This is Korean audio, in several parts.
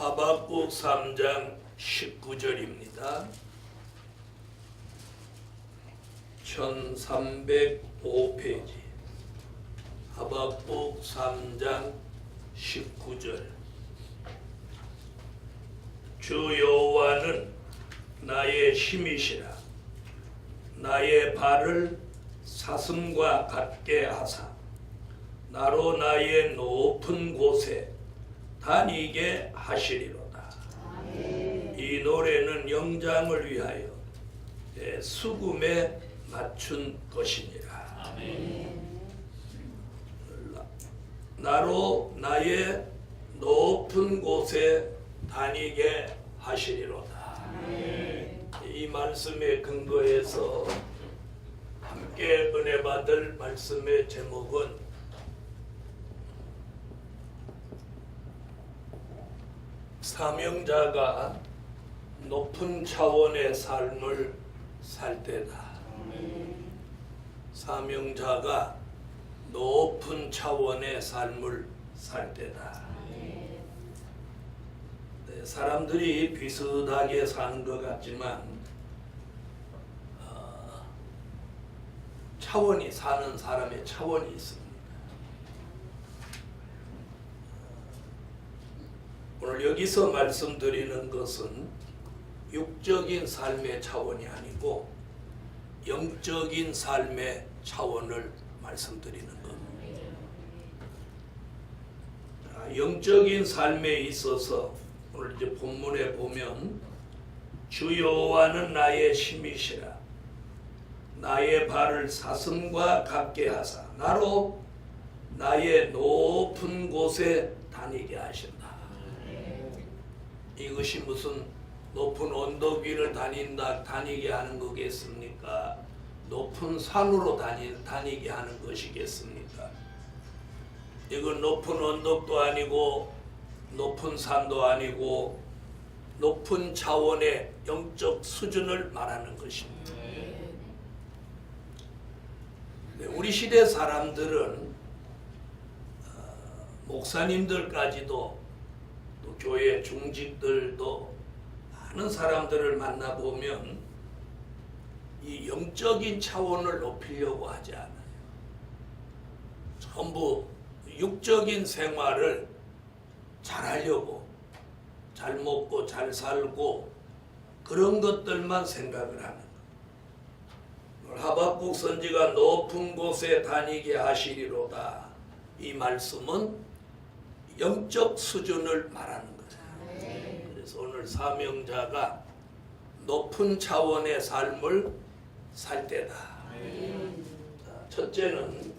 하박국 3장 19절입니다. 1305페이지 하박국 3장 19절. 주 여호와는 나의 힘이시라. 나의 발을 사슴과 같게 하사 나로 나의 높은 곳에 다니게 하시리로다. 이 노래는 영장을 위하여 수금에 맞춘 것이니라. 나로 나의 높은 곳에 다니게 하시리로다. 이 말씀에 근거해서 함께 은혜 받을 말씀의 제목은 사명자가 높은 차원의 삶을 살 때다. 사명자가 높은 차원의 삶을 살 때다. 사람들이 비슷하게 사는 것 같지만 차원이 사는 사람의 차원이 있습니다. 오늘 여기서 말씀드리는 것은 육적인 삶의 차원이 아니고 영적인 삶의 차원을 말씀드리는 겁니다. 영적인 삶에 있어서 오늘 이제 본문에 보면 주 여호와는 나의 힘이시라. 나의 발을 사슴과 같게 하사 나로 나의 높은 곳에 다니게 하신다. 이것이 무슨 높은 언덕 위를 다니게 하는 거겠습니까? 높은 산으로 다니게 하는 것이겠습니까? 이건 높은 언덕도 아니고 높은 산도 아니고 높은 차원의 영적 수준을 말하는 것입니다. 우리 시대 사람들은 목사님들까지도 또 교회 중직들도 많은 사람들을 만나보면 이 영적인 차원을 높이려고 하지 않아요. 전부 육적인 생활을 잘하려고, 잘 먹고 잘 살고 그런 것들만 생각을 하는 거예요. 하박국 선지가 높은 곳에 다니게 하시리로다. 이 말씀은 영적 수준을 말하는 거예요. 그래서 오늘 사명자가 높은 차원의 삶을 살 때다. 자, 첫째는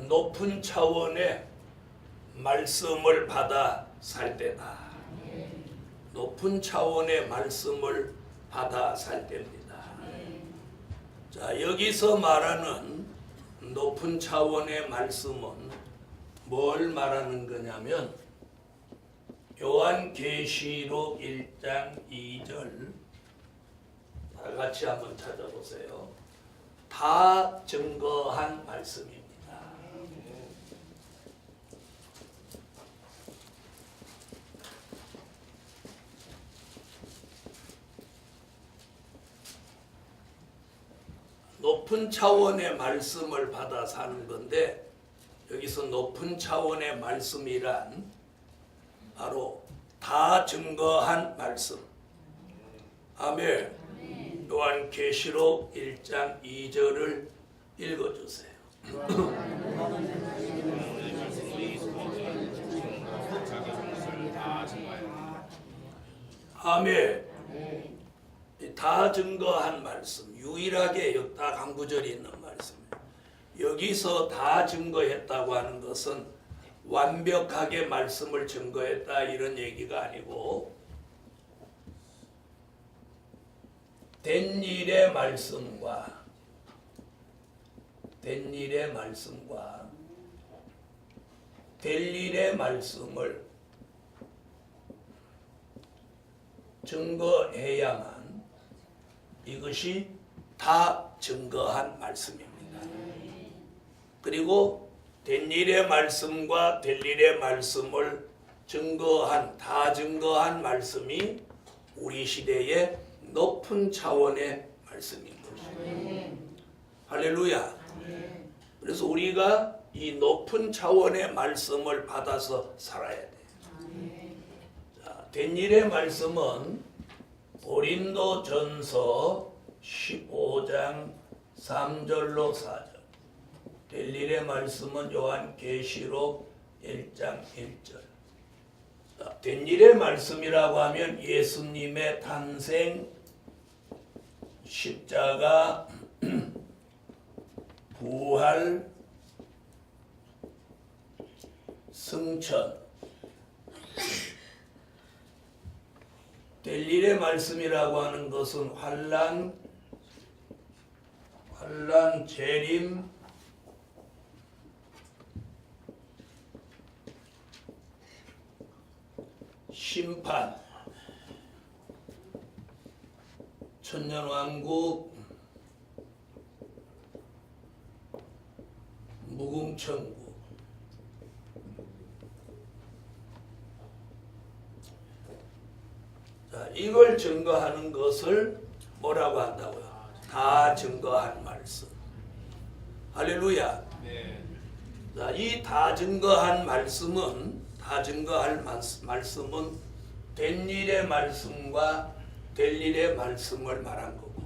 높은 차원의 말씀을 받아 살 때다. 높은 차원의 말씀을 받아 살 때입니다. 자, 여기서 말하는 높은 차원의 말씀은 뭘 말하는 거냐면 요한계시록 1장 2절 다 같이 한번 찾아보세요. 다 증거한 말씀입니다. 높은 차원의 말씀을 받아 사는 건데 여기서 높은 차원의 말씀이란 바로 다 증거한 말씀. 아멘. 요한계시록 1장 2절을 읽어주세요. 아멘. 다 증거한 말씀, 유일하게 딱 한 구절이 있는 말씀입니다. 여기서 다 증거했다고 하는 것은 완벽하게 말씀을 증거했다 이런 얘기가 아니고 된 일의 말씀과 될 일의 말씀을 증거해야만 이것이 다 증거한 말씀입니다. 그리고 된 일의 말씀과 될 일의 말씀을 다 증거한 말씀이 우리 시대의 높은 차원의 말씀인 것입니다. 할렐루야. 그래서 우리가 이 높은 차원의 말씀을 받아서 살아야 돼요. 자, 된 일의 말씀은 고린도전서 15장 3절로 4절. 될 일의 말씀은 요한계시록 1장 1절. 자, 된 일의 말씀이라고 하면 예수님의 탄생, 십자가, 부활, 승천. 될 일의 말씀이라고 하는 것은 환난, 재림, 심판, 천년왕국, 무궁천국. 자, 이걸 증거하는 것을 뭐라고 한다고요? 다 증거한 말씀. 할렐루야. 네. 자, 이 다 증거한 말씀은 된 일의 말씀과 될 일의 말씀을 말한 거고.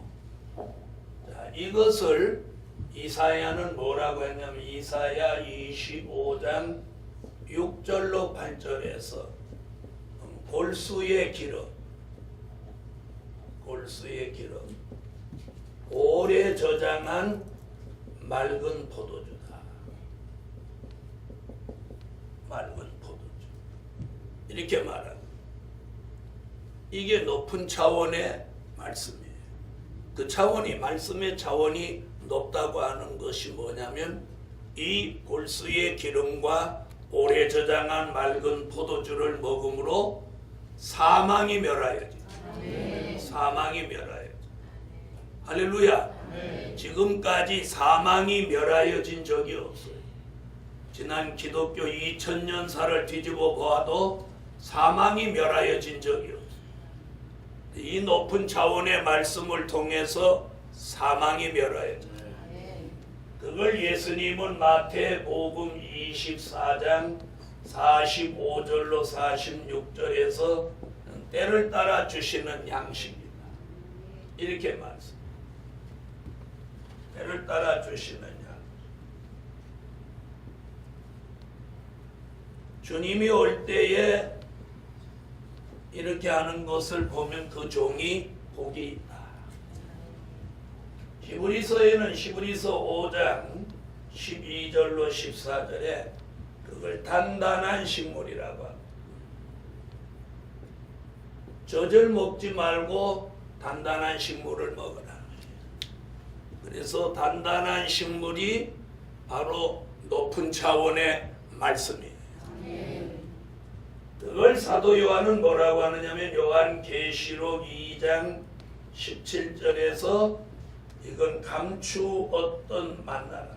자, 이것을 이사야는 뭐라고 했냐면 이사야 25장 6절로 8절에서 골수의 기름, 오래 저장한 맑은 포도주다. 맑은 포도주. 이렇게 말합니다. 이게 높은 차원의 말씀이에요. 그 차원이, 말씀의 차원이 높다고 하는 것이 뭐냐면 이 골수의 기름과 오래 저장한 맑은 포도주를 먹음으로 사망이 멸하여지. 사망이 멸하여지. 할렐루야. 지금까지 사망이 멸하여진 적이 없어요. 지난 기독교 2000년사를 뒤집어 보아도 사망이 멸하여진 적이 없어요. 이 높은 차원의 말씀을 통해서 사망이 멸하여져요. 그걸 예수님은 마태복음 24장 45절로 46절에서 때를 따라 주시는 양식이다. 이렇게 말씀. 때를 따라 주시는 양식. 주님이 올 때에 이렇게 하는 것을 보면 그 종이 복이 있다. 히브리서에는 히브리서 5장 12절로 14절에 그걸 단단한 식물이라고 합니다. 젖을 먹지 말고 단단한 식물을 먹어라. 그래서 단단한 식물이 바로 높은 차원의 말씀이에요. 그걸 사도 요한은 뭐라고 하느냐면 요한계시록 2장 17절에서 이건 감추었던 만나라.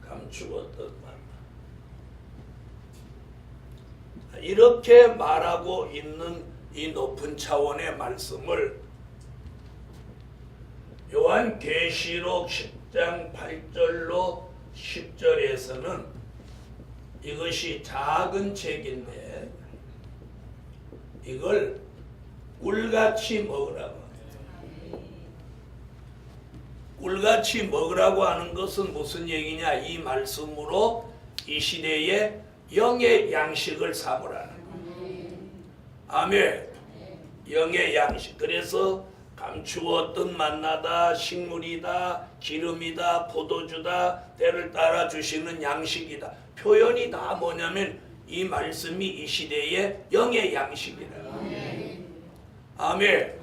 감추었던 만나. 이렇게 말하고 있는 이 높은 차원의 말씀을 요한계시록 10장 8절로 10절에서는 이것이 작은 책인데 이걸 꿀같이 먹으라고. 꿀같이 먹으라고 하는 것은 무슨 얘기냐? 이 말씀으로 이 시대에 영의 양식을 삼으라는 거예요. 아멘. 영의 양식. 그래서 감추었던 만나다, 식물이다, 기름이다, 포도주다, 때를 따라 주시는 양식이다. 표현이 다 뭐냐면 이 말씀이 이 시대의 영의 양식이라. 아멘.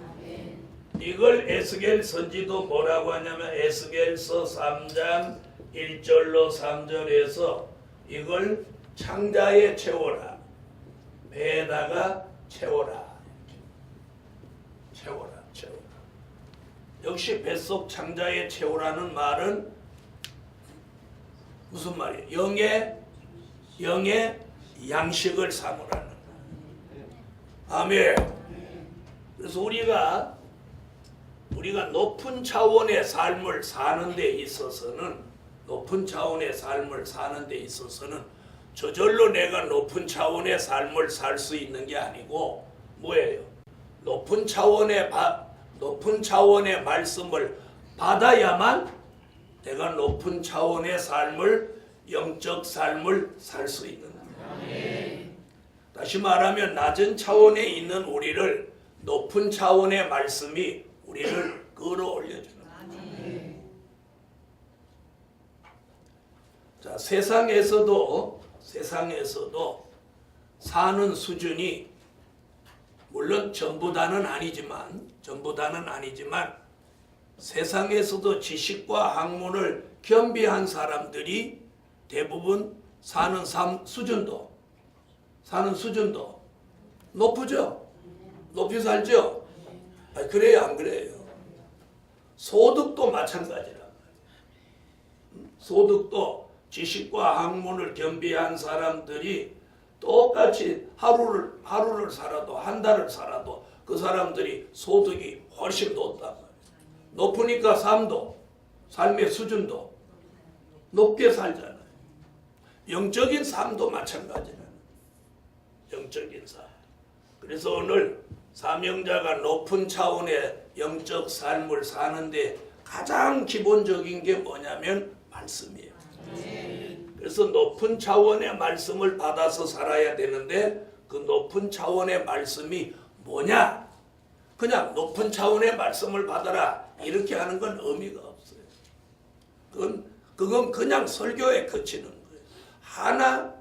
이걸 에스겔 선지도 뭐라고 하냐면 에스겔서 3장 1절로 3절에서 이걸 창자에 채워라. 배에다가 채워라. 채워라. 역시 뱃속 창자에 채우라는 말은 무슨 말이에요? 영의 양식을 삼으라는 거예요. 아멘. 그래서 우리가 높은 차원의 삶을 사는 데 있어서는 저절로 내가 높은 차원의 삶을 살 수 있는 게 아니고 뭐예요? 높은 차원의 말씀을 받아야만 내가 높은 차원의 영적 삶을 살 수 있는 거예요. 다시 말하면 낮은 차원에 있는 우리를 높은 차원의 말씀이 우리를 끌어올려주는 거예요. 자, 세상에서도 사는 수준이 물론 전부 다는 아니지만 세상에서도 지식과 학문을 겸비한 사람들이 대부분 사는 수준도 높죠? 높이 살죠? 그래요, 안 그래요? 소득도 마찬가지란 말이에요. 소득도 지식과 학문을 겸비한 사람들이 똑같이 하루를 살아도 한 달을 살아도 그 사람들이 소득이 훨씬 높단 말이에요. 높으니까 삶의 수준도 높게 살잖아요. 영적인 삶도 마찬가지라는 영적인 삶. 그래서 오늘 사명자가 높은 차원의 영적 삶을 사는데 가장 기본적인 게 뭐냐면 말씀이에요. 그래서 높은 차원의 말씀을 받아서 살아야 되는데 그 높은 차원의 말씀이 뭐냐? 그냥 높은 차원의 말씀을 받아라 이렇게 하는 건 의미가 없어요. 그건 그냥 설교에 그치는 거예요. 하나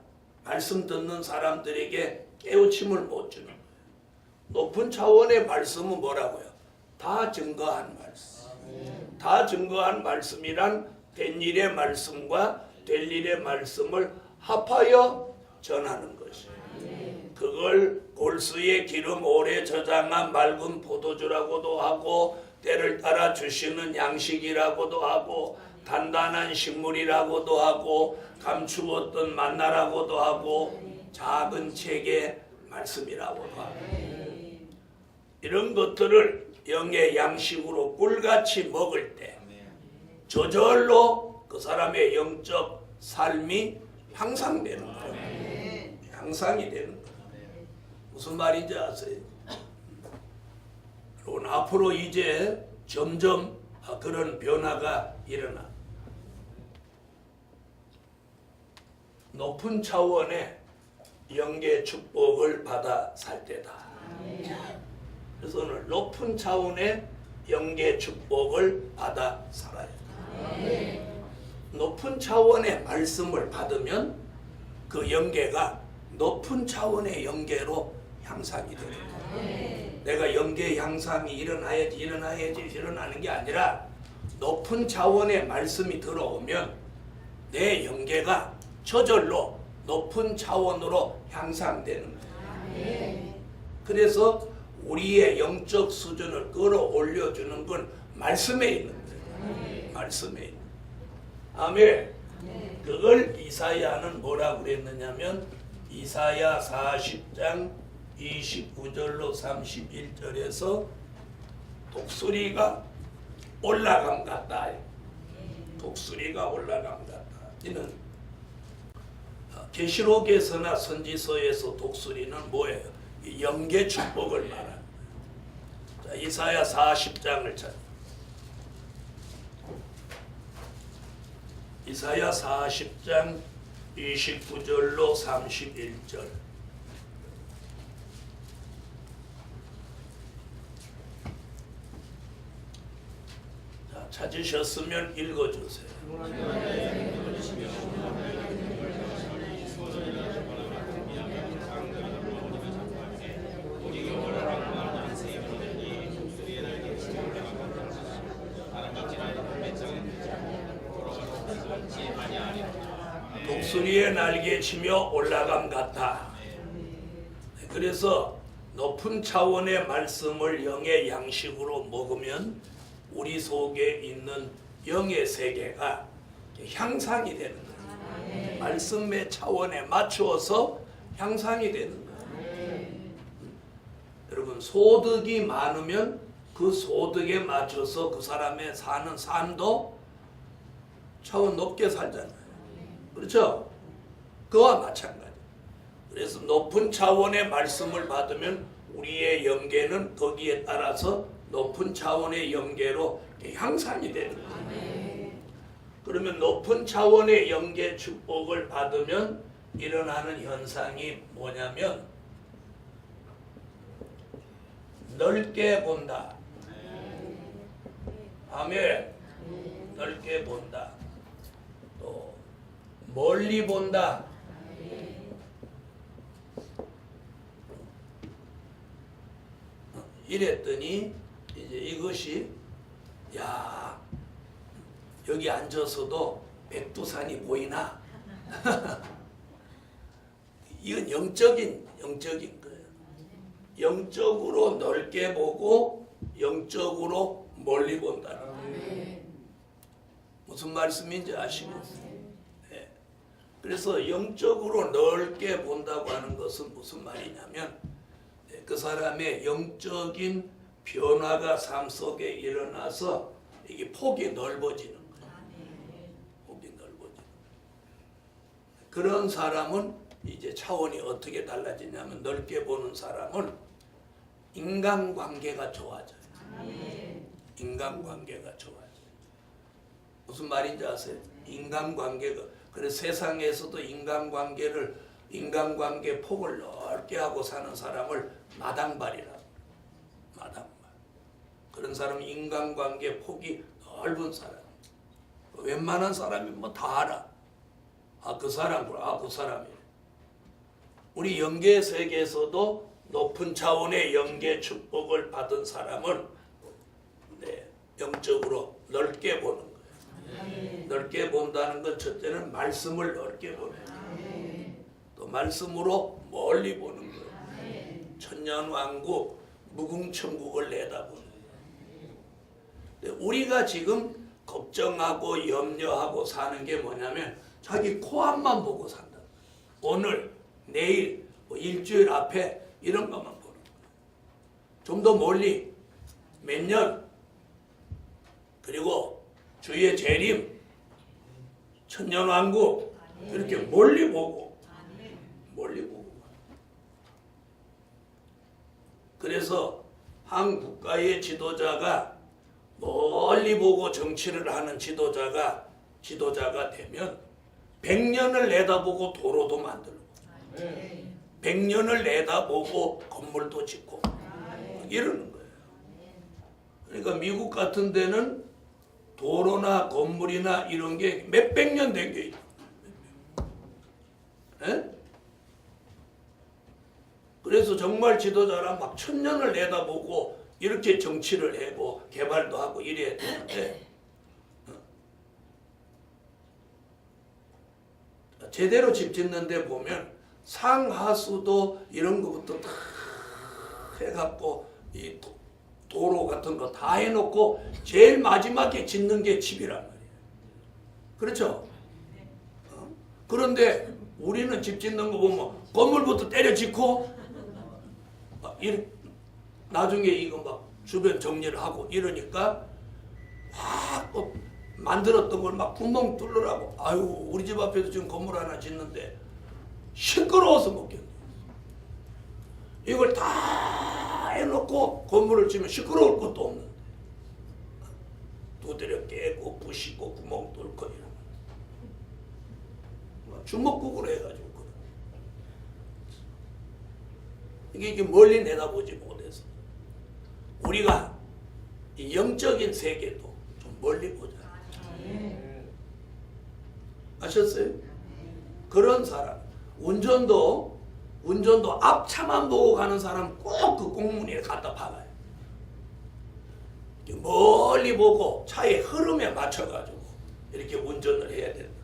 말씀 듣는 사람들에게 깨우침을 못 주는 거예요. 높은 차원의 말씀은 뭐라고요? 다 증거한 말씀. 다 증거한 말씀이란 된 일의 말씀과 될 일의 말씀을 합하여 전하는 것이에요. 그걸 골수의 기름 오래 저장한 맑은 포도주라고도 하고 때를 따라 주시는 양식이라고도 하고 단단한 식물이라고도 하고 감추었던 만나라고도 하고 작은 책의 말씀이라고도 하고 이런 것들을 영의 양식으로 꿀같이 먹을 때 저절로 그 사람의 영적 삶이 향상되는 거예요. 향상이 되는 거예요. 무슨 말인지 아세요? 여러분 앞으로 이제 점점 그런 변화가 일어나. 높은 차원의 영계 축복을 받아 살 때다. 그래서 오늘 높은 차원의 영계 축복을 받아 살아야 돼. 높은 차원의 말씀을 받으면 그 영계가 높은 차원의 영계로 향상이 되는 거예요. 내가 영계 향상이 일어나야지 일어나는 게 아니라 높은 차원의 말씀이 들어오면 내 영계가 저절로 높은 차원으로 향상되는 거예요. 그래서 우리의 영적 수준을 끌어올려주는 건 말씀에 있는 거예요. 말씀에 있는 거예요. 아멘. 그걸 이사야는 뭐라고 그랬느냐면 이사야 40장 29절로 31절에서 독수리가 올라감 같다. 독수리가 올라감 같다. 이는 계시록에서나 선지서에서 독수리는 뭐예요? 영계 축복을 말합니다. 자, 이사야 40장을 찾아. 이사야 40장 29절로 31절. 자, 찾으셨으면 읽어주세요. 독수리의 날개 치며 올라감 같아. 그래서 높은 차원의 말씀을 영의 양식으로 먹으면 우리 속에 있는 영의 세계가 향상이 되는 거예요. 말씀의 차원에 맞추어서 향상이 되는 거예요. 여러분, 소득이 많으면 그 소득에 맞춰서 그 사람의 사는 삶도 차원 높게 살잖아요. 그렇죠? 그와 마찬가지. 그래서 높은 차원의 말씀을 받으면 우리의 영계는 거기에 따라서 높은 차원의 영계로 향상이 되는 거예요. 그러면 높은 차원의 영계 축복을 받으면 일어나는 현상이 뭐냐면 넓게 본다. 아멘. 넓게 본다. 또 멀리 본다. 이랬더니 이제 이것이 야 여기 앉아서도 백두산이 보이나? 이건 영적인 거예요. 영적으로 넓게 보고 영적으로 멀리 본다는 거예요. 무슨 말씀인지 아시겠어요? 네. 그래서 영적으로 넓게 본다고 하는 것은 무슨 말이냐면 그 사람의 영적인 변화가 삶 속에 일어나서 이게 폭이 넓어지는 거예요. 폭이 넓어지는 거예요. 그런 사람은 이제 차원이 어떻게 달라지냐면 넓게 보는 사람은 인간관계가 좋아져요. 인간관계가 좋아져요. 무슨 말인지 아세요? 인간관계가 그래서 세상에서도 인간관계 폭을 넓게 하고 사는 사람을 마당발이라고. 마당발. 그런 사람은 인간관계 폭이 넓은 사람. 웬만한 사람이 뭐 다 알아. 아, 그 사람구나. 아, 그 사람이래. 우리 영계 세계에서도 높은 차원의 영계 축복을 받은 사람은 영적으로 넓게 보는 거예요. 넓게 본다는 건 첫째는 말씀을 넓게 보는 거예요. 또 말씀으로 멀리 보는 거예요. 천년왕국 무궁천국을 내다보는 거예요. 우리가 지금 걱정하고 염려하고 사는 게 뭐냐면 자기 코앞만 보고 산다. 오늘, 내일, 뭐 일주일 앞에 이런 것만 보는 거예요. 좀 더 멀리 몇 년, 그리고 주의 재림, 천년왕국 이렇게 멀리 보고 그래서 한 국가의 지도자가 멀리 보고 정치를 하는 지도자가 되면 100년을 내다보고 도로도 만들고 100년을 내다보고 건물도 짓고 이러는 거예요. 그러니까 미국 같은 데는 도로나 건물이나 이런 게 몇백 년 된 게 있어요. 그래서 정말 지도자랑 막 1000년을 내다보고 이렇게 정치를 하고 개발도 하고 이래야 되는데 제대로 집 짓는데 보면 상하수도 이런 거부터 다 해갖고 이 도로 같은 거 다 해놓고 제일 마지막에 짓는 게 집이란 말이에요. 그렇죠? 그런데 우리는 집 짓는 거 보면 건물부터 때려 짓고 나중에 이거 막 주변 정리를 하고 이러니까 막 만들었던 걸 막 구멍 뚫으라고. 아유, 우리 집 앞에도 지금 건물 하나 짓는데 시끄러워서 못 견뎌. 이걸 다 해놓고 건물을 지으면 시끄러울 것도 없는데 두드려 깨고 부시고 구멍 뚫고 이러면 주먹국으로 해가지고 이게 멀리 내다보지 못해서 우리가 이 영적인 세계도 좀 멀리 보자. 아셨어요? 그런 사람 운전도 앞차만 보고 가는 사람 꼭 그 공문에 갖다 박아요. 멀리 보고 차의 흐름에 맞춰가지고 이렇게 운전을 해야 된다.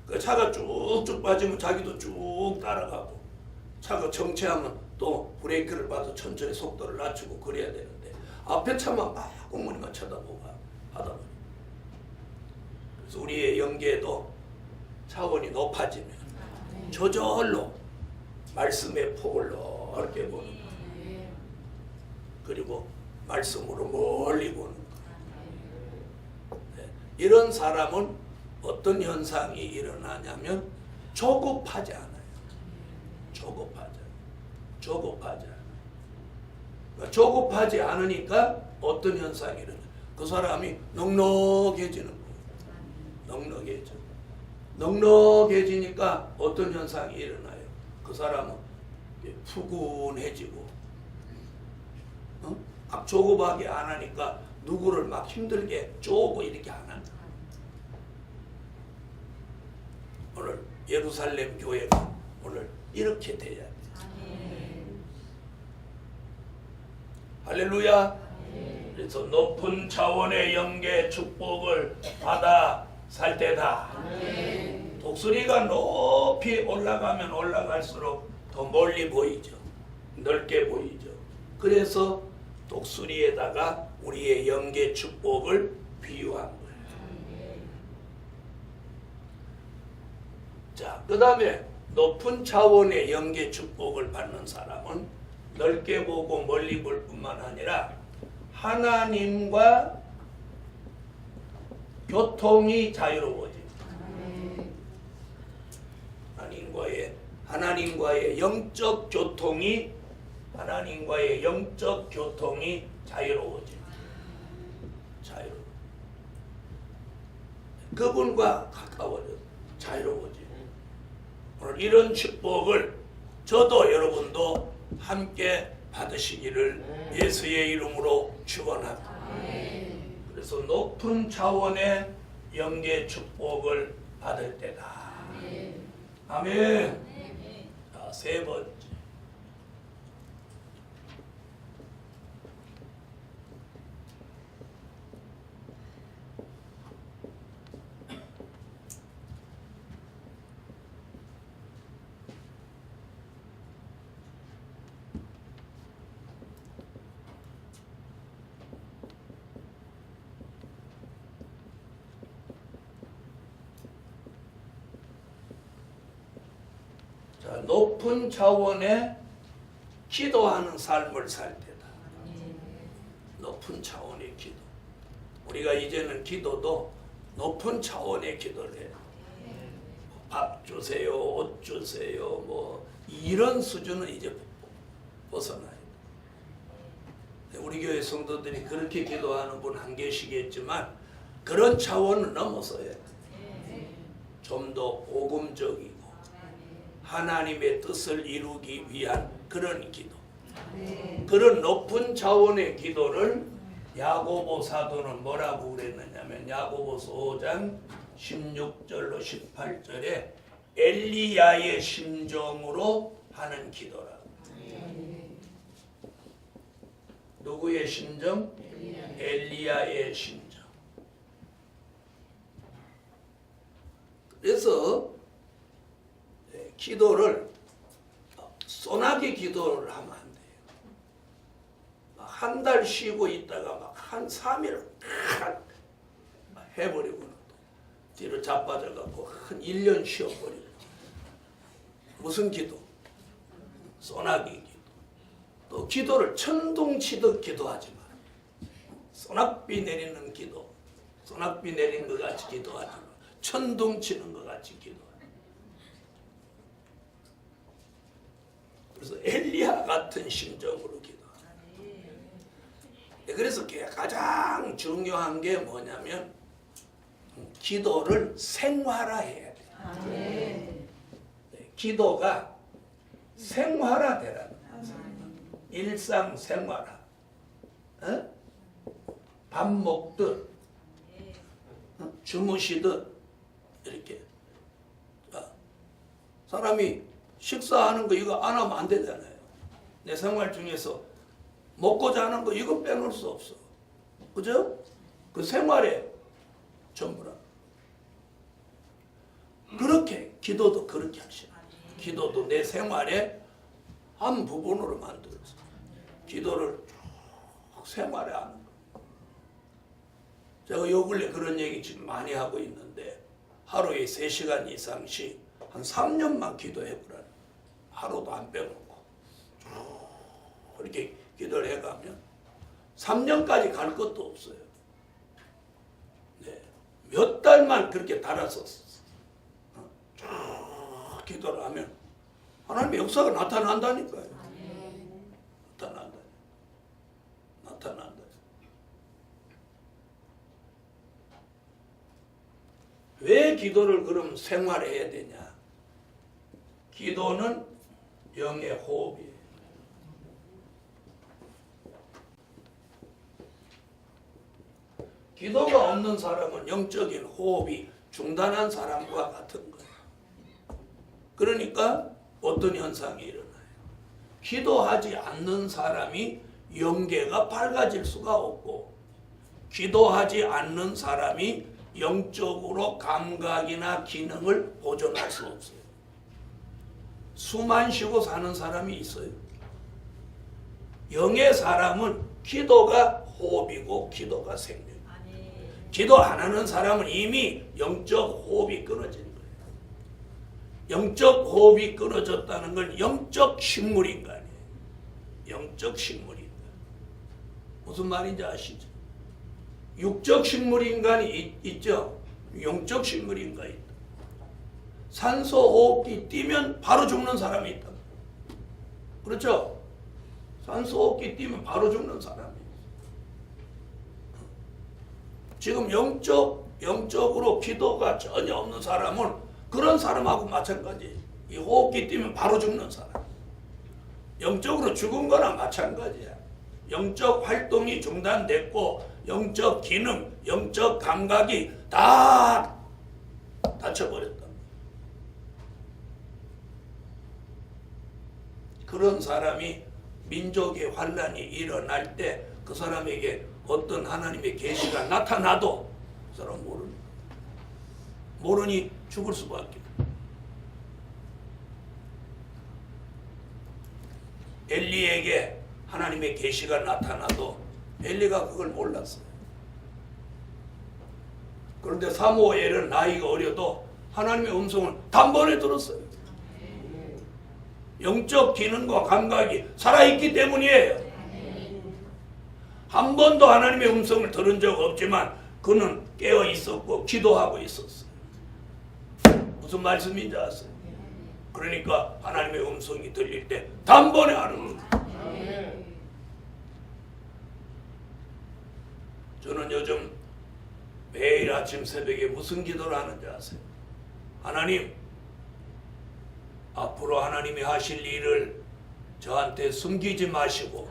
그 차가 쭉쭉 빠지면 자기도 쭉 따라가고, 차가 정체하면 또 브레이크를 밟아서 천천히 속도를 낮추고 그래야 되는데 앞에 차만 막 꽁무니만 쳐다보고 하다 보니, 그래서 우리의 영계도 차원이 높아지면 저절로 말씀의 폭을 넓게 보는 거예요. 그리고 말씀으로 멀리 보는 거예요. 네. 이런 사람은 어떤 현상이 일어나냐면 조급하지 않아요. 조급하지 않아요. 그러니까 조급하지 않으니까 어떤 현상이 일어나요? 그 사람이 넉넉해지는 거예요. 넉넉해지니까 어떤 현상이 일어나요? 그 사람은 푸근해지고, 막 조급하게 안 하니까 누구를 막 힘들게 쪼고 이렇게 안 한다. 오늘 예루살렘 교회가 오늘 이렇게 돼야 돼. 할렐루야. 그래서 높은 차원의 영계 축복을 받아 살 때다. 독수리가 높이 올라가면 올라갈수록 더 멀리 보이죠. 넓게 보이죠. 그래서 독수리에다가 우리의 영계 축복을 비유한 거예요. 자, 그 다음에 높은 차원의 영계 축복을 받는 사람은 넓게 보고 멀리 볼 뿐만 아니라 하나님과 교통이 자유로워집니다. 하나님과의 영적 교통이 자유로워집니다. 그분과 가까워져 자유로워지고, 오늘 이런 축복을 저도 여러분도 함께 받으시기를 예수의 이름으로 축원합니다. 그래서 높은 차원의 영계 축복을 받을 때다. 아멘. 자, 세 번째. 높은 차원의 기도하는 삶을 살 때다. 높은 차원의 기도. 우리가 이제는 기도도 높은 차원의 기도를 해요. 밥 주세요, 옷 주세요, 뭐 이런 수준은 이제 벗어나요. 우리 교회 성도들이 그렇게 기도하는 분 한 계시겠지만 그런 차원을 넘어서야 좀 더 복음적이고 하나님의 뜻을 이루기 위한 그런 기도, 그런 높은 차원의 기도를 야고보 사도는 뭐라고 그랬느냐면 야고보서 5장 16절로 18절에 엘리야의 심정으로 하는 기도라고. 누구의 심정? 엘리야의 심정. 그래서 기도를 소나기 기도를 하면 안 돼요. 한 달 쉬고 있다가 막 한 3일 해버리고는 뒤로 자빠져갖고 한 1년 쉬어버리고. 무슨 기도? 소나기 기도. 또 기도를 천둥치듯 기도하지 마. 소낙비 내리는 기도, 소낙비 내리는 것 같이 기도하지 마. 천둥치는 것 같이 기도하지 마. 그래서 엘리야 같은 심정으로 기도하라. 그래서 가장 중요한 게 뭐냐면 기도를 생활화해야 돼. 기도가 생활화되라는 거예요. 일상생활화. 밥 먹듯 주무시듯 이렇게 사람이 식사하는 거 이거 안 하면 안 되잖아요. 내 생활 중에서 먹고 자는 거 이거 빼놓을 수 없어. 그죠? 그 생활에 전부라. 그렇게 기도도 그렇게 하시는 거예요. 기도도 내 생활의 한 부분으로 만들어서 기도를 쭉 생활에 하는 거예요. 제가 요 근래 그런 얘기 지금 많이 하고 있는데 하루에 3시간 이상씩 한 3년만 기도해보라는 거예요. 하루도 안 빼먹고 쭉 이렇게 기도를 해가면 3년까지 갈 것도 없어요. 네. 몇 달만 그렇게 달아서 쭉 기도를 하면 하나님의 역사가 나타난다니까요. 나타난다. 왜 기도를 그럼 생활해야 되냐? 기도는 영의 호흡이에요. 기도가 없는 사람은 영적인 호흡이 중단한 사람과 같은 거예요. 그러니까 어떤 현상이 일어나요? 기도하지 않는 사람이 영계가 밝아질 수가 없고, 기도하지 않는 사람이 영적으로 감각이나 기능을 보존할 수 없어요. 숨만 쉬고 사는 사람이 있어요. 영의 사람은 기도가 호흡이고 기도가 생명이에요. 기도 안 하는 사람은 이미 영적 호흡이 끊어진 거예요. 영적 호흡이 끊어졌다는 건 영적 식물인간이에요. 영적 식물인간. 무슨 말인지 아시죠? 육적 식물인간이 있죠. 영적 식물인간이 있다. 산소 호흡기 뛰면 바로 죽는 사람이 있다. 그렇죠? 산소 호흡기 뛰면 바로 죽는 사람이 있어요. 지금 영적으로 기도가 전혀 없는 사람은 그런 사람하고 마찬가지예요. 이 호흡기 뛰면 바로 죽는 사람. 영적으로 죽은 거나 마찬가지야. 영적 활동이 중단됐고 영적 기능, 영적 감각이 다 닫혀버렸다. 그런 사람이 민족의 환란이 일어날 때 그 사람에게 어떤 하나님의 계시가 나타나도 그 사람 모르니 죽을 수밖에. 엘리에게 하나님의 계시가 나타나도 엘리가 그걸 몰랐어요. 그런데 사무엘은 나이가 어려도 하나님의 음성을 단번에 들었어요. 영적 기능과 감각이 살아있기 때문이에요. 한 번도 하나님의 음성을 들은 적 없지만 그는 깨어 있었고 기도하고 있었어요. 무슨 말씀인지 아세요? 그러니까 하나님의 음성이 들릴 때 단번에 하는 거예요. 저는 요즘 매일 아침 새벽에 무슨 기도를 하는지 아세요? 하나님, 앞으로 하나님이 하실 일을 저한테 숨기지 마시고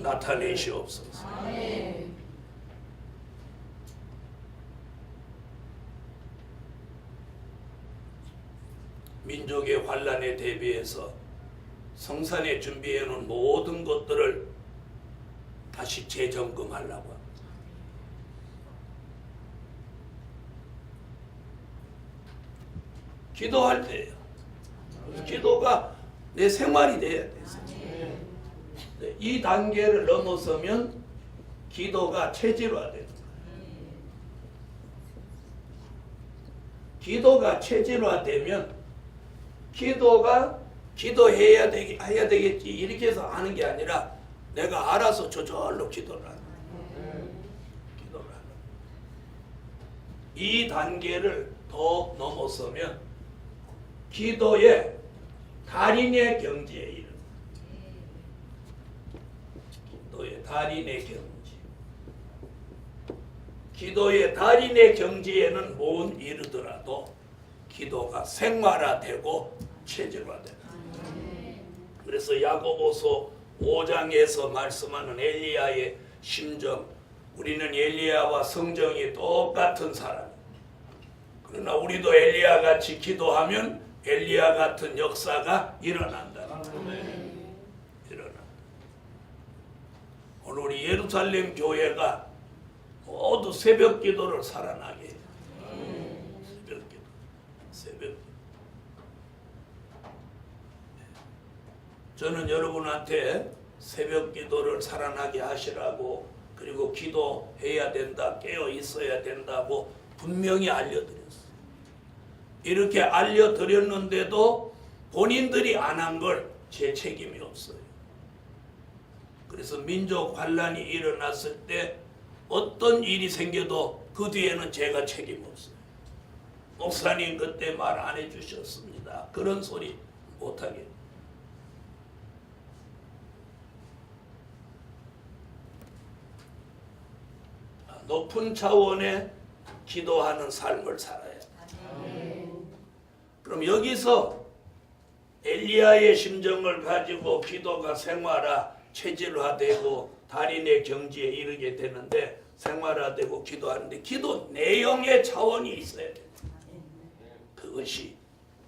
나타내시옵소서. 민족의 환란에 대비해서 성산에 준비해 놓은 모든 것들을 다시 재점검하려고 합니다. 기도할 때예요. 기도가 내 생활이 돼야 돼요. 이 단계를 넘어서면 기도가 체질화돼요. 기도가 체질화되면 기도가 기도해야 되겠지 이렇게 해서 하는 게 아니라 내가 알아서 저절로 기도를 하는 거예요. 기도를 하는 거예요. 이 단계를 더 넘어서면 기도의 달인의 경지에 이르는 기도의 달인의 경지. 기도의 달인의 경지에는 못 이르더라도 기도가 생활화되고 체질화된다. 그래서 야고보서 5장에서 말씀하는 엘리야의 심정, 우리는 엘리야와 성정이 똑같은 사람. 그러나 우리도 엘리야 같이 기도하면 엘리야 같은 역사가 일어난다. 일어난다. 오늘 우리 예루살렘 교회가 모두 새벽 기도를 살아나게 해요. 새벽 기도. 새벽 저는 여러분한테 새벽 기도를 살아나게 하시라고, 그리고 기도해야 된다, 깨어 있어야 된다고 분명히 알려드렸어요. 이렇게 알려드렸는데도 본인들이 안 한 걸 제 책임이 없어요. 그래서 민족 환란이 일어났을 때 어떤 일이 생겨도 그 뒤에는 제가 책임 없어요. 목사님 그때 말 안 해주셨습니다. 그런 소리 못하게. 높은 차원의 기도하는 삶을 살아야 돼. 그럼 여기서 엘리야의 심정을 가지고 기도가 생활화, 체질화되고 달인의 경지에 이르게 되는데, 생활화되고 기도하는데 기도 내용의 차원이 있어야 돼. 그것이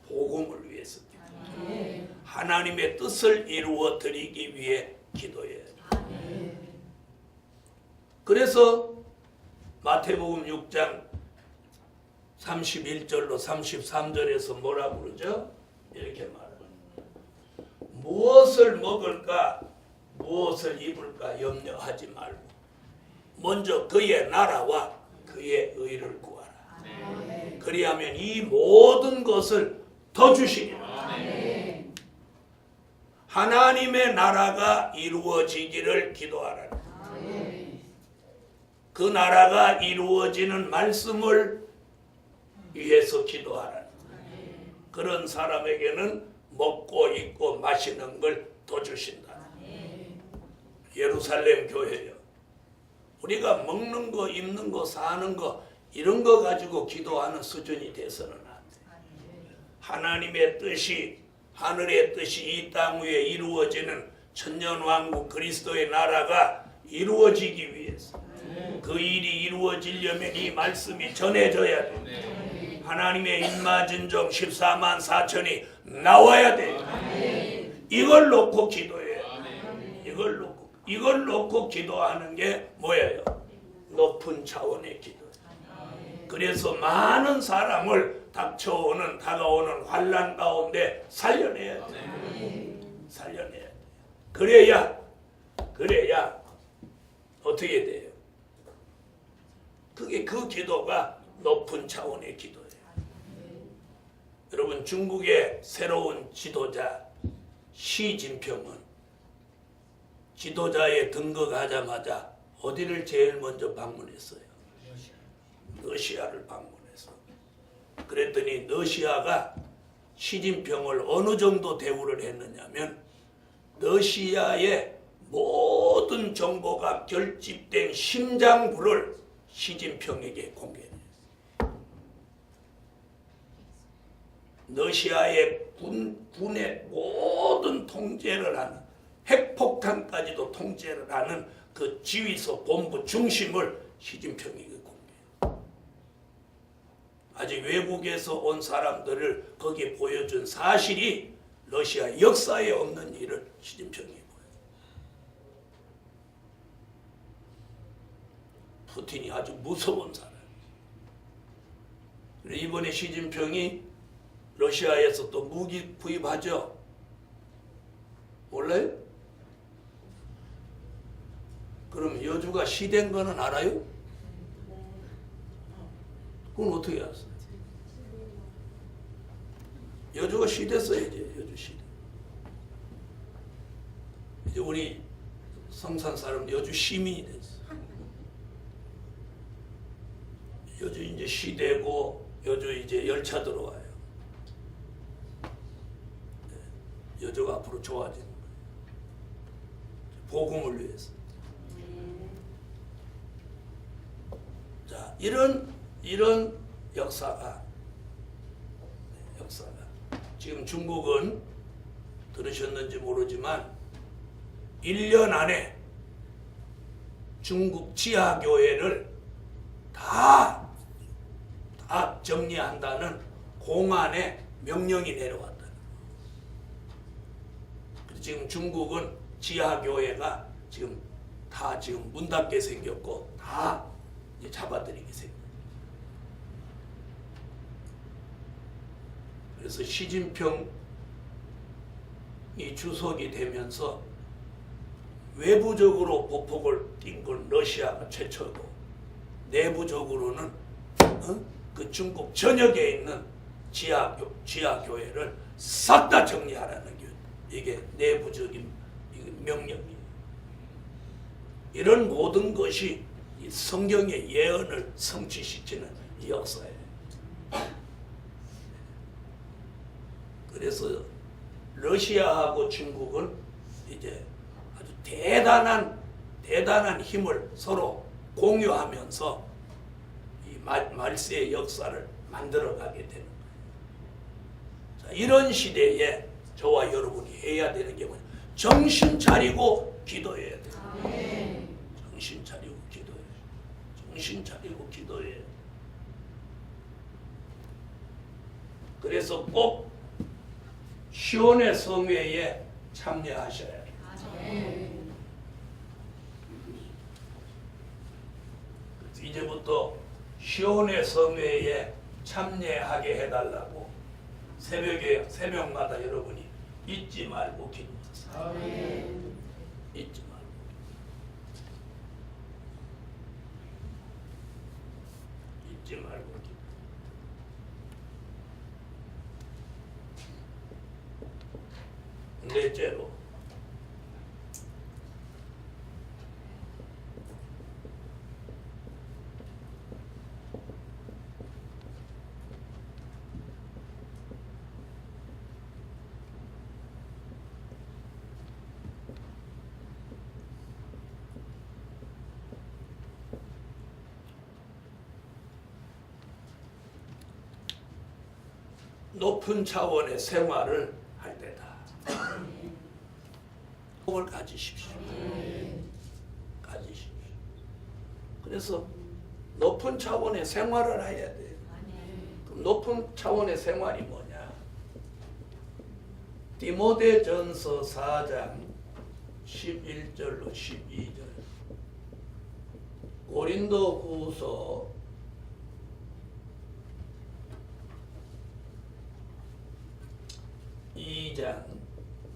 복음을 위해서 기도. 하나님의 뜻을 이루어 드리기 위해 기도해야 돼. 그래서 마태복음 6장 31절로 33절에서 뭐라고 그러죠? 이렇게 말합니다. 무엇을 먹을까, 무엇을 입을까 염려하지 말고 먼저 그의 나라와 그의 의를 구하라. 그리하면 이 모든 것을 더 주시리라. 하나님의 나라가 이루어지기를 기도하라. 그 나라가 이루어지는 말씀을 위해서 기도하라. 그런 사람에게는 먹고 입고 마시는 걸 더 주신다. 예루살렘 교회요. 우리가 먹는 거, 입는 거, 사는 거 이런 거 가지고 기도하는 수준이 돼서는 안 돼. 하나님의 뜻이, 하늘의 뜻이 이 땅 위에 이루어지는 천년왕국 그리스도의 나라가 이루어지기 위해서, 그 일이 이루어지려면 이 말씀이 전해져야 돼. 하나님의 인마진정 14만 4천이 나와야 돼. 이걸 놓고 기도해요. 이걸 놓고 기도하는 게 뭐예요? 높은 차원의 기도. 그래서 많은 사람을 다가오는 환난 가운데 살려내야 돼. 살려내야 돼. 그래야 어떻게 돼요? 그게 그 기도가 높은 차원의 기도예요. 여러분, 중국의 새로운 지도자 시진핑은 지도자에 등극하자마자 어디를 제일 먼저 방문했어요? 러시아를 방문해서. 그랬더니 러시아가 시진핑을 어느 정도 대우를 했느냐면, 러시아의 모든 정보가 결집된 심장부를 시진핑에게 공개했어요. 러시아의 군의 모든 통제를 하는, 핵폭탄까지도 통제를 하는 그 지휘소 본부 중심을 시진핑에게 공개해요. 아직 외국에서 온 사람들을 거기에 보여준 사실이 러시아 역사에 없는 일을 시진핑이 보여요. 푸틴이 아주 무서운 사람. 이번에 시진핑이 러시아에서 또 무기 구입하죠? 몰라요? 그럼 여주가 시된 거는 알아요? 그건 어떻게 알았어요? 여주가 시됐어요. 여주 시대. 이제 우리 성산 사람 여주 시민이 됐어. 여주 이제 시되고 여주 이제 열차 들어와요. 여주가 앞으로 좋아지는 거예요. 복음을 위해서. 자, 이런 역사가 지금 중국은 들으셨는지 모르지만 1년 안에 중국 지하교회를 다 정리한다는 공안의 명령이 내려왔다. 지금 중국은 지하교회가 지금 다 문 닫게 생겼고 다 이제 잡아들이게 생겼어요. 그래서 시진핑 이 주석이 되면서 외부적으로 보폭을 띈 건 러시아가 최초고 내부적으로는 그 중국 전역에 있는 지하교회를 싹 다 정리하라는 게 이게 내부적인 명령이에요. 이런 모든 것이 이 성경의 예언을 성취시키는 이 역사예요. 그래서 러시아하고 중국은 이제 아주 대단한 힘을 서로 공유하면서 이 말세의 역사를 만들어가게 되는 거예요. 자, 이런 시대에 저와 여러분이 해야 되는 게 뭐냐? 정신 차리고 기도해야 돼요. 정신 차리고 기도해요. 정신 차리고 기도해요. 그래서 꼭 시온의 성회에 참여하셔야 해요. 이제부터 시온의 성회에 참여하게 해달라고 새벽마다 여러분이 잊지 말고 기도하세요. 잊지 말고. 잊지 말고 기도. 넷째로 높은 차원의 생활을 할 때다. 복을 가지십시오. 가지십시오. 그래서 높은 차원의 생활을 해야 돼요. 그럼 높은 차원의 생활이 뭐냐? 디모데전서 4장 11절로 12절, 고린도후서 2장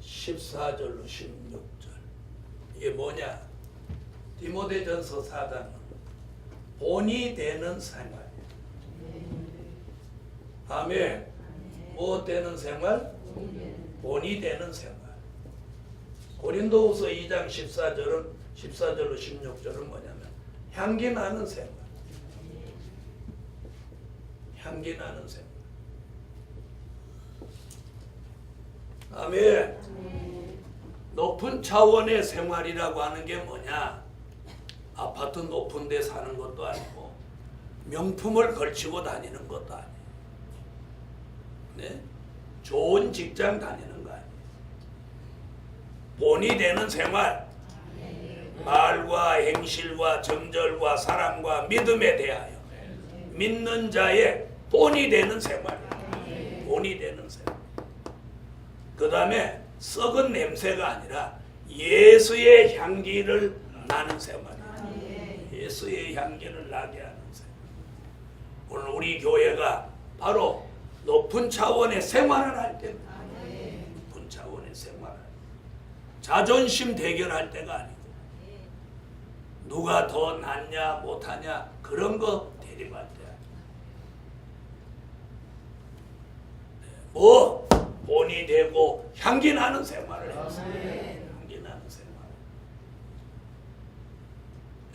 14절로 16절. 이게 뭐냐? 디모데전서 4장은 본이 되는 생활. 아멘. 뭐 되는 생활? 본이 되는 생활. 고린도후서 2장 14절로 16절은 뭐냐면 향기 나는 생활. 향기 나는 생활. 아멘. 높은 차원의 생활이라고 하는 게 뭐냐? 아파트 높은 데 사는 것도 아니고 명품을 걸치고 다니는 것도 아니에요. 네? 좋은 직장 다니는 거 아니에요. 본이 되는 생활, 말과 행실과 정절과 사랑과 믿음에 대하여 믿는 자의 본이 되는 생활이에요. 본이 되는 생활. 그 다음에 썩은 냄새가 아니라 예수의 향기를 나는 생활이에요. 예수의 향기를 나게 하는 생활. 오늘 우리 교회가 바로 높은 차원의 생활을 할 때입니다. 높은 차원의 생활을. 자존심 대결할 때가 아니고 누가 더 낫냐 못하냐 그런 거 대립할 때. 뭐 본이 되고 향기 나는 생활을 했어요. 향기 나는 생활.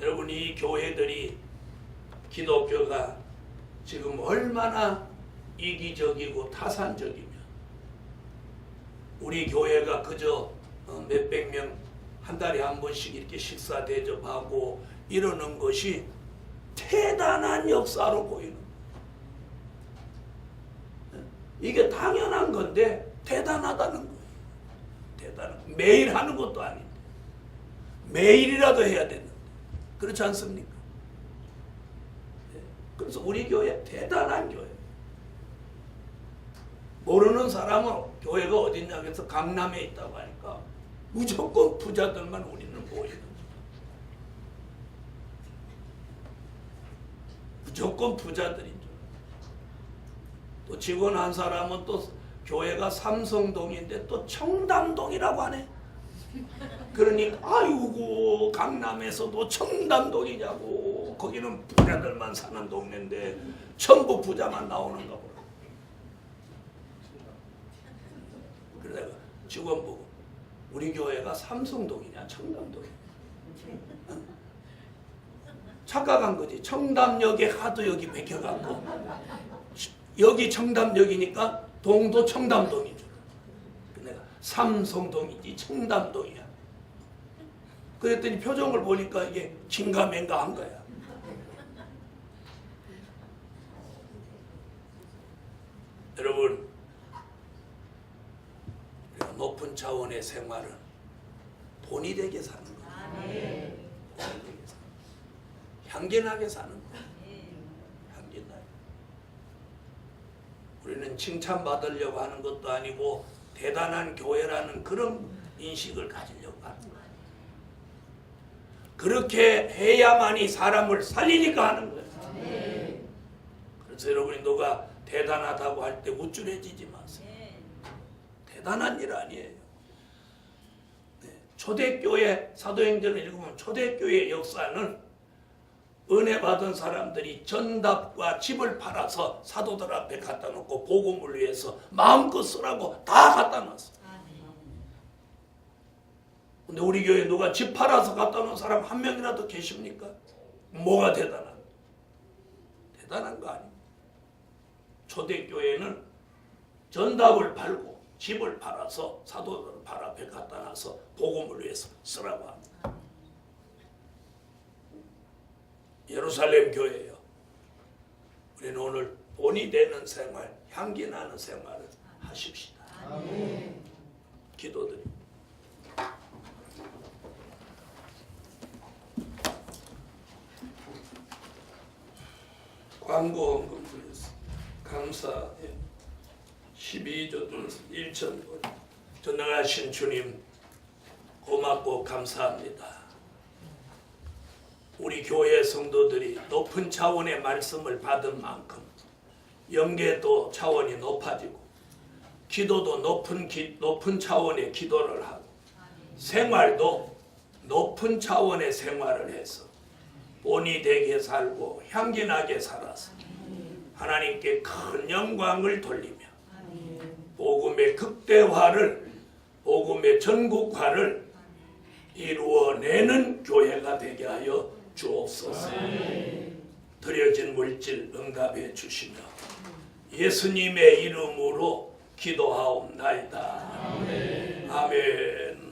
여러분, 이 교회들이 기독교가 지금 얼마나 이기적이고 타산적이면 우리 교회가 그저 몇백 명 한 달에 한 번씩 이렇게 식사 대접하고 이러는 것이 대단한 역사로 보이는 거예요. 이게 당연한 건데 대단하다는 거예요. 대단한. 매일 하는 것도 아닌데 매일이라도 해야 되는데 그렇지 않습니까? 그래서 우리 교회 대단한 교회. 모르는 사람은 교회가 어딨냐 해서 강남에 있다고 하니까 무조건 부자들만 우리는 모이는 거예요. 무조건 부자들인 줄. 또 직원 한 사람은 또 교회가 삼성동인데 또 청담동이라고 하네. 그러니 아이고 강남에서도 청담동이냐고. 거기는 부자들만 사는 동네인데 전부 부자만 나오는가 보라. 그래서 내가 직원 보고 우리 교회가 삼성동이냐 청담동이냐. 착각한 거지. 청담역에 하도 여기 bek혀갖고 여기 청담역이니까 동도 청담동인 줄. 내가 삼성동이지 청담동이야. 그랬더니 표정을 보니까 이게 긴가맹가한 거야. 여러분, 높은 차원의 생활은 돈이 되게 사는 거야. 향기나게 사는 거야. 향기나게. 우리는 칭찬받으려고 하는 것도 아니고 대단한 교회라는 그런 인식을 가지려고 하는 거야. 그렇게 해야만이 사람을 살리니까 하는 거야. 그래서 여러분이 누가 대단하다고 할 때 우쭐해지지 마세요. 대단한 일 아니에요. 초대교회 사도행전을 읽으면 초대교회 역사는 은혜 받은 사람들이 전답과 집을 팔아서 사도들 앞에 갖다 놓고 복음을 위해서 마음껏 쓰라고 다 갖다 놨어. 근데 우리 교회에 누가 집 팔아서 갖다 놓은 사람 한 명이라도 계십니까? 뭐가 대단한? 대단한 거 아닙니다. 초대교회는 전답을 팔고 집을 팔아서 사도들 발 앞에 갖다 놔서 복음을 위해서 쓰라고 합니다. 예루살렘 교회예요. 우리는 오늘 본이 되는 생활, 향기 나는 생활을 하십시다. 기도드립니다. 광고 헌금드렸습니다. 감사해. 12조 들어서 1,000원. 전능하신 주님 고맙고 감사합니다. 우리 교회 성도들이 높은 차원의 말씀을 받은 만큼 영계도 차원이 높아지고 기도도 높은 차원의 기도를 하고 생활도 높은 차원의 생활을 해서 본이 되게 살고 향기나게 살아서 하나님께 큰 영광을 돌리며 복음의 극대화를, 복음의 전국화를 이루어내는 교회가 되게 하여 주옵소서. 드려진 물질 응답해 주시며 예수님의 이름으로 기도하옵나이다. 아멘.